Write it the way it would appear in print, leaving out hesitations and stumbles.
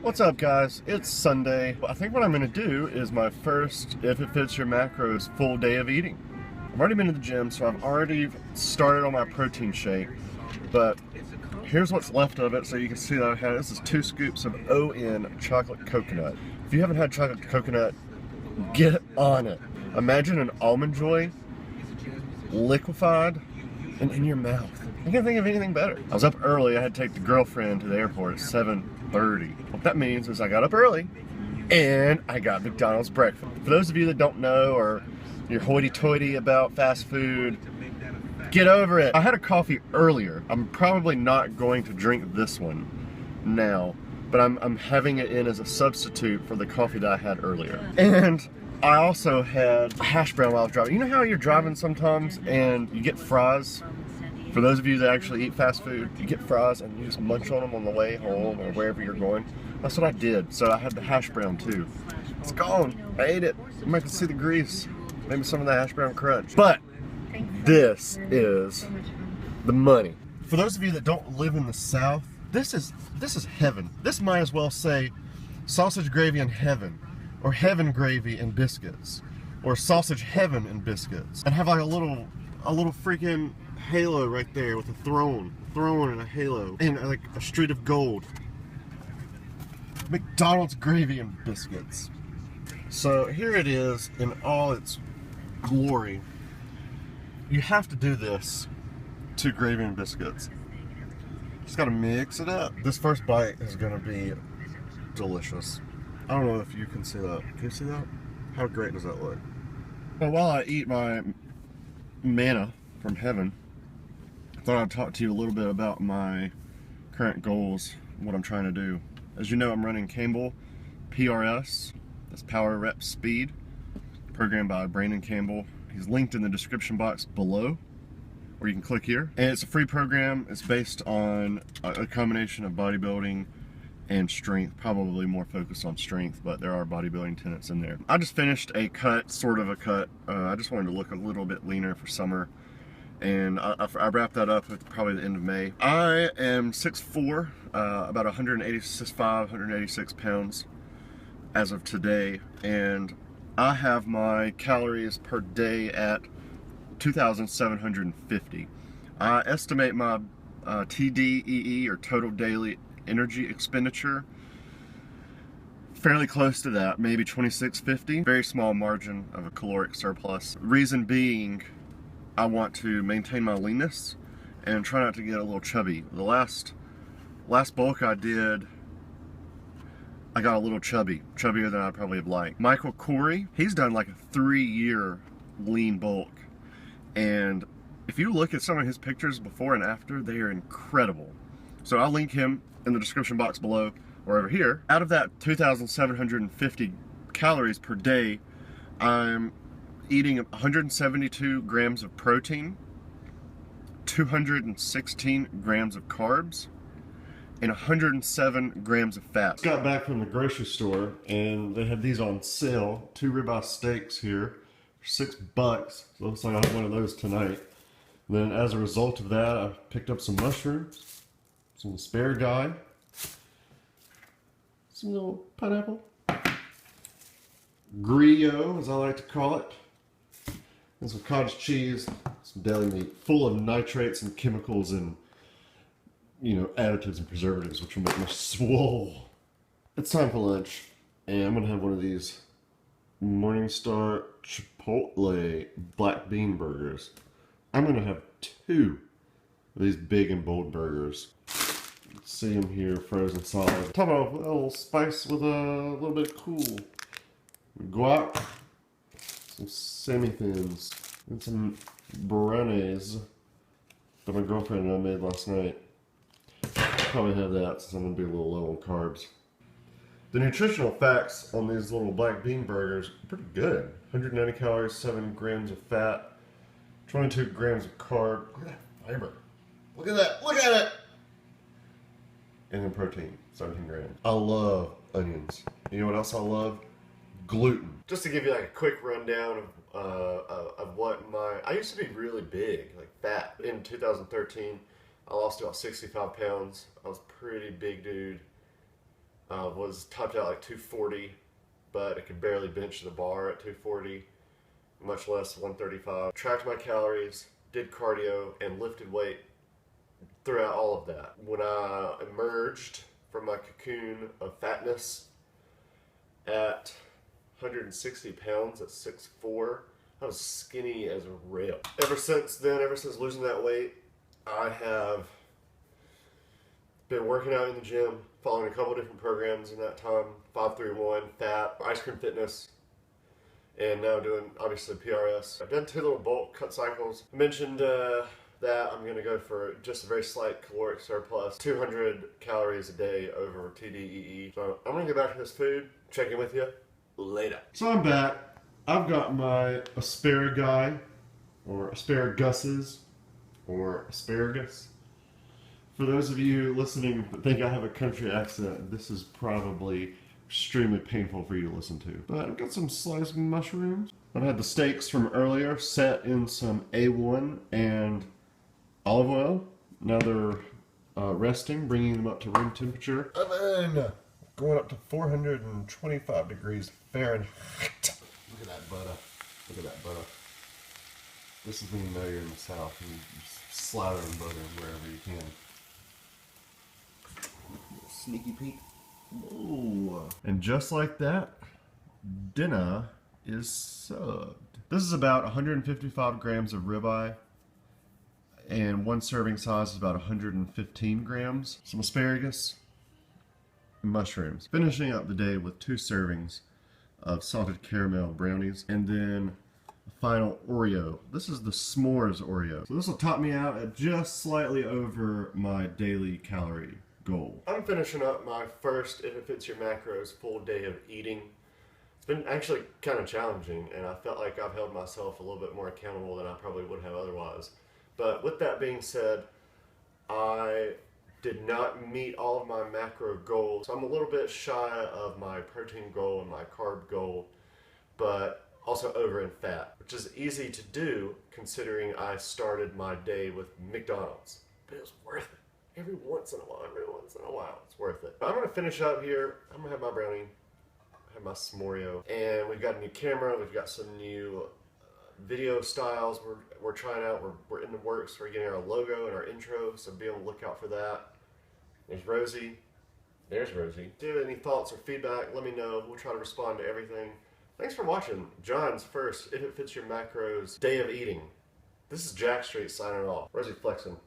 What's up, guys? It's Sunday. I think what I'm going to do is my first If It Fits Your Macros full day of eating. I've already been to the gym, so I've already started on my protein shake, but here's what's left of it so you can see that I've had, this is 2 scoops of ON chocolate coconut. If you haven't had chocolate coconut, get on it. Imagine an Almond Joy liquefied and in your mouth. I can't think of anything better. I was up early. I had to take the girlfriend to the airport at 7:30. What that means is I got up early and I got McDonald's breakfast. For those of you that don't know or you're hoity-toity about fast food, get over it. I had a coffee earlier. I'm probably not going to drink this one now, but I'm having it in as a substitute for the coffee that I had earlier. And I also had a hash brown while I was driving. You know how you're driving sometimes and you get fries? For those of you that actually eat fast food, you get fries and you just munch on them on the way home or wherever you're going. That's what I did. So I had the hash brown too. It's gone. I ate it. I'm not gonna see the grease. Maybe some of the hash brown crunch. But this is the money. For those of you that don't live in the South, this is heaven. This might as well say sausage gravy in heaven, or heaven gravy and biscuits, or sausage heaven and biscuits, and have like a little freaking halo right there with a throne and a halo and like a street of gold. McDonald's gravy and biscuits. So here it is in all its glory. You have to do this to gravy and biscuits. Just gotta mix it up. This first bite is gonna be delicious. I don't know if you can see that. Can you see that? How great does that look? Well, while I eat my manna from heaven, I thought I'd talk to you a little bit about my current goals, what I'm trying to do. As you know, I'm running Campbell P.R.S. That's Power Rep Speed, programmed by Brandon Campbell. He's linked in the description box below, or you can click here. And it's a free program. It's based on a combination of bodybuilding and strength, probably more focused on strength, but there are bodybuilding tenets in there. I just finished a cut, sort of a cut. I just wanted to look a little bit leaner for summer, and I wrapped that up at probably the end of May. I am 6'4", about 185, 186 pounds as of today, and I have my calories per day at 2,750. I estimate my TDEE, or total daily energy expenditure, fairly close to that, maybe 2650. Very small margin of a caloric surplus. Reason being, I want to maintain my leanness and try not to get a little chubby. The last bulk I did, I got a little chubbier than I probably have liked. Michael Corey, he's done like a 3-year lean bulk, and if you look at some of his pictures before and after, they are incredible. So I'll link him in the description box below or over here. Out of that 2,750 calories per day, I'm eating 172 grams of protein, 216 grams of carbs, and 107 grams of fat. Just got back from the grocery store and they had these on sale. 2 ribeye steaks here for $6. So looks like I'll have one of those tonight. And then as a result of that, I picked up some mushrooms, some asparagus, some little pineapple, Grillo, as I like to call it, and some cottage cheese, some deli meat, full of nitrates and chemicals and, you know, additives and preservatives, which will make me swole. It's time for lunch, and I'm gonna have one of these Morningstar Chipotle black bean burgers. I'm gonna have 2 of these big and bold burgers. See them here, frozen solid. Top off with a little spice with a little bit of cool guac, some semi-thins, and some béarnaise that my girlfriend and I made last night. Probably have that since I'm gonna be a little low on carbs. The nutritional facts on these little black bean burgers are pretty good. 190 calories, 7 grams of fat, 22 grams of carb. Look at that fiber. Look at that. Look at it. And then protein, 17 grams. I love onions. You know what else I love? Gluten. Just to give you like a quick rundown of what I used to be really big, like fat. In 2013, I lost about 65 pounds. I was a pretty big dude. Was topped out like 240, but I could barely bench the bar at 240, much less 135. Tracked my calories, did cardio, and lifted weight throughout all of that. When I emerged from my cocoon of fatness at 160 pounds at 6'4", I was skinny as a rail. Ever since then, ever since losing that weight, I have been working out in the gym, following a couple different programs in that time, 531, fat, ice cream fitness, and now doing, obviously, PRS. I've done 2 little bulk cut cycles. I mentioned that I'm gonna go for just a very slight caloric surplus, 200 calories a day over TDEE. So I'm gonna get back to this food, check in with you later. So I'm back. I've got my asparagus, or asparaguses, or asparagus. For those of you listening that think I have a country accent, this is probably extremely painful for you to listen to. But I've got some sliced mushrooms. I've had the steaks from earlier set in some A1 and olive oil. Now they're resting, bringing them up to room temperature. Oven going up to 425 degrees Fahrenheit. Look at that butter. Look at that butter. This is when you know you're in the South and you slather butter wherever you can. Sneaky peek. Ooh. And just like that, dinner is served. This is about 155 grams of ribeye, and one serving size is about 115 grams. Some asparagus and mushrooms. Finishing up the day with 2 servings of salted caramel brownies, and then a final Oreo. This is the s'mores Oreo. So this will top me out at just slightly over my daily calorie goal. I'm finishing up my first If It Fits Your Macros full day of eating. It's been actually kind of challenging, and I felt like I've held myself a little bit more accountable than I probably would have otherwise. But with that being said, I did not meet all of my macro goals. So I'm a little bit shy of my protein goal and my carb goal, but also over in fat, which is easy to do considering I started my day with McDonald's. But it was worth it. Every once in a while, it's worth it. I'm gonna finish up here. I'm gonna have my brownie, have my s'moreo, and we've got a new camera. We've got some new video styles we're trying out. We're in the works. We're getting our logo and our intro, so be on the lookout for that. There's Rosie. There's Rosie. Do you have any thoughts or feedback? Let me know. We'll try to respond to everything. Thanks for watching John's first If It Fits Your Macros day of eating. This is Jack Street signing off. Rosie flexing.